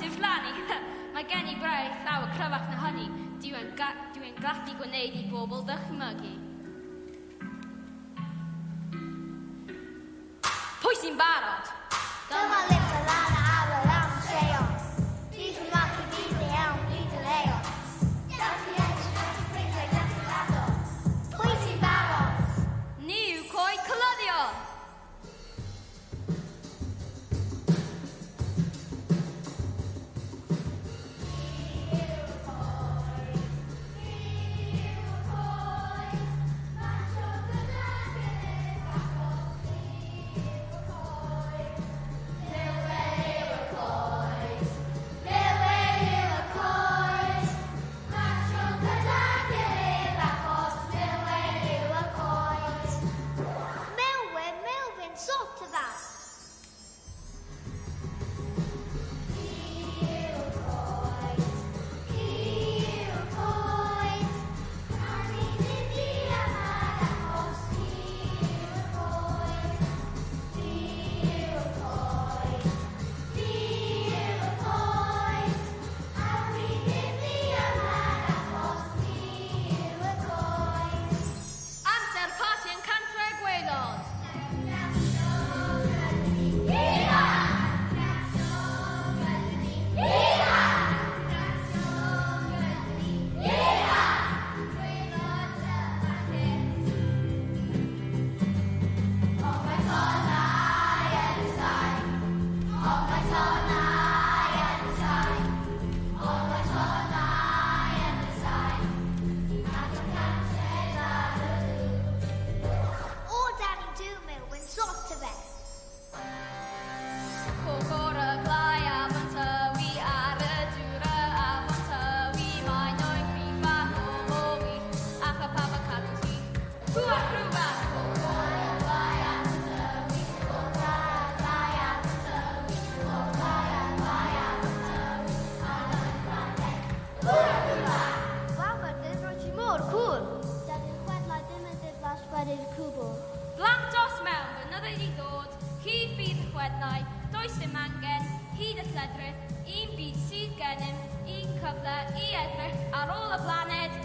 Diflannu. Mae gen I braidd llawer cryfach na hynny. Dwi'n gallu gwneud I bobl ddychmygu. Pwy sy'n barod? Dyma lips o lan a awr am seos. Dydd yn mac I byd ei iawn, byd yn eos. Dach chi eich rhaid I ffrindiau dach chi'n gado. Pwy sy'n barod? Ni yw coed cylyddion. Blanc dos mewn, mynyddoedd I ddod, hyd bydd y chwedlau, does dim angen, hyd y lledrith, un byd sydd gennym, un cyfle I edrych ar ôl y blaned,